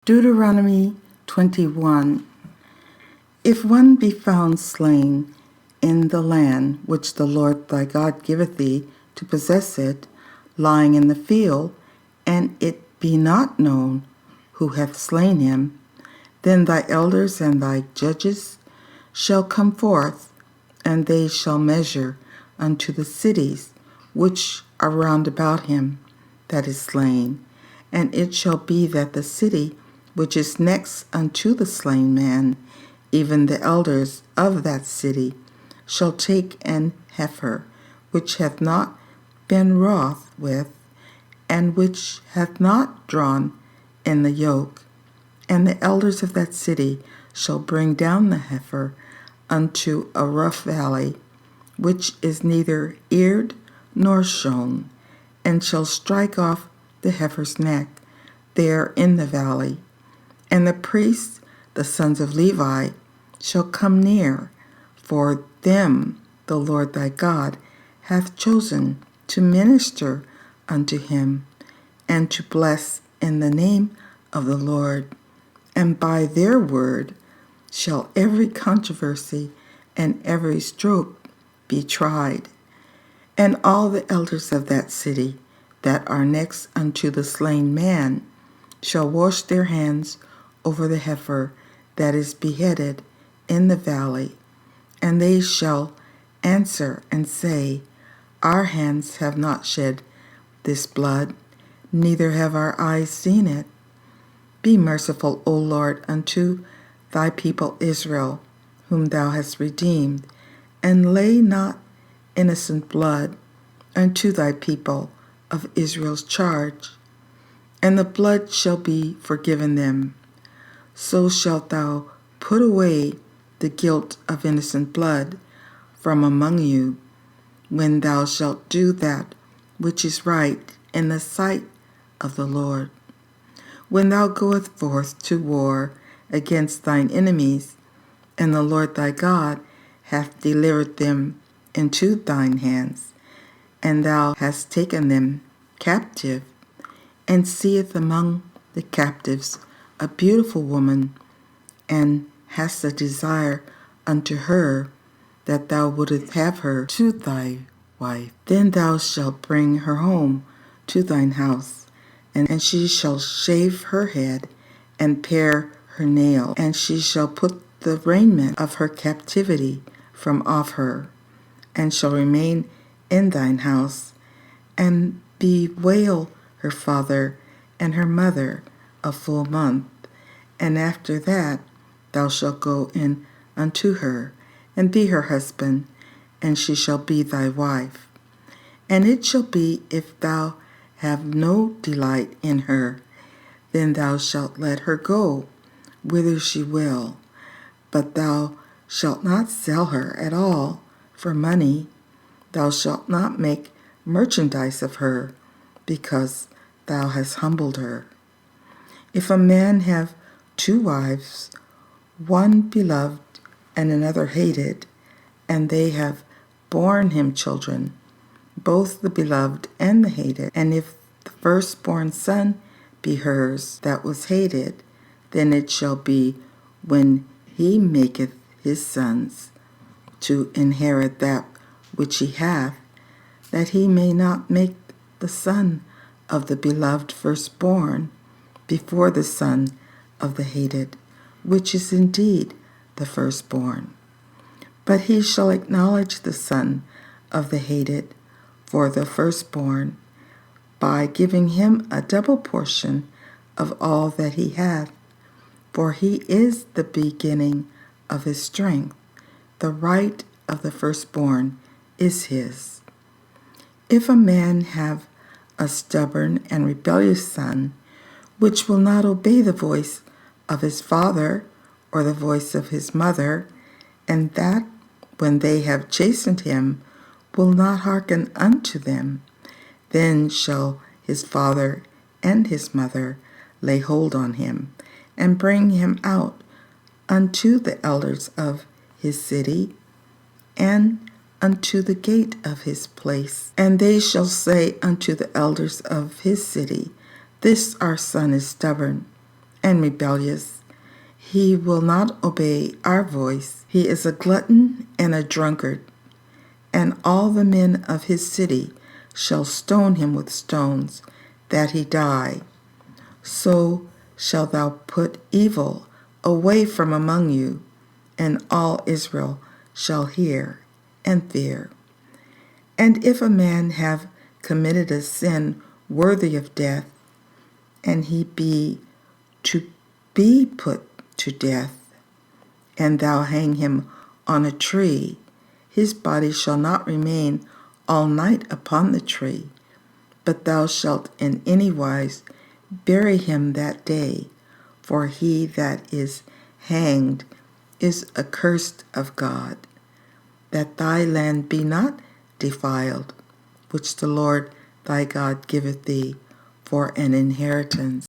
Deuteronomy 21. If one be found slain in the land which the Lord thy God giveth thee to possess it, lying in the field, and it be not known who hath slain him, then thy elders and thy judges shall come forth, and they shall measure unto the cities which are round about him that is slain. And it shall be that the city which is next unto the slain man, even the elders of that city, shall take an heifer, which hath not been wroth with, and which hath not drawn in the yoke. And the elders of that city shall bring down the heifer unto a rough valley, which is neither eared nor shone, and shall strike off the heifer's neck there in the valley. And the priests, the sons of Levi, shall come near, for them the Lord thy God hath chosen to minister unto him, and to bless in the name of the Lord. And by their word shall every controversy and every stroke be tried. And all the elders of that city that are next unto the slain man shall wash their hands over the heifer that is beheaded in the valley, and they shall answer and say, Our hands have not shed this blood, neither have our eyes seen it. Be merciful, O Lord, unto thy people Israel, whom thou hast redeemed, and lay not innocent blood unto thy people of Israel's charge, and the blood shall be forgiven them. So shalt thou put away the guilt of innocent blood from among you, when thou shalt do that which is right in the sight of the Lord. When thou goest forth to war against thine enemies, and the Lord thy God hath delivered them into thine hands, and thou hast taken them captive, and seest among the captives a beautiful woman, and hast a desire unto her, that thou wouldest have her to thy wife, then thou shalt bring her home to thine house, and she shall shave her head and pare her nail, and she shall put the raiment of her captivity from off her, and shall remain in thine house, and bewail her father and her mother a full month. And after that thou shalt go in unto her, and be her husband, and she shall be thy wife. And it shall be, if thou have no delight in her, then thou shalt let her go whither she will, but thou shalt not sell her at all for money. Thou shalt not make merchandise of her, because thou hast humbled her. If a man have 2 wives, one beloved and another hated, and they have borne him children, both the beloved and the hated, and if the firstborn son be hers that was hated, then it shall be, when he maketh his sons to inherit that which he hath, that he may not make the son of the beloved firstborn before the son of the hated, which is indeed the firstborn. But he shall acknowledge the son of the hated for the firstborn, by giving him a double portion of all that he hath, for he is the beginning of his strength. The right of the firstborn is his. If a man have a stubborn and rebellious son, which will not obey the voice of his father or the voice of his mother, and that, when they have chastened him, will not hearken unto them, then shall his father and his mother lay hold on him, and bring him out unto the elders of his city, and unto the gate of his place. And they shall say unto the elders of his city, This our son is stubborn, and rebellious. He will not obey our voice. He is a glutton and a drunkard, and all the men of his city shall stone him with stones, that he die. So shalt thou put evil away from among you, and all Israel shall hear and fear. And if a man have committed a sin worthy of death, and he be to be put to death, and thou hang him on a tree, his body shall not remain all night upon the tree, but thou shalt in any wise bury him that day, for he that is hanged is accursed of God, that thy land be not defiled, which the Lord thy God giveth thee for an inheritance.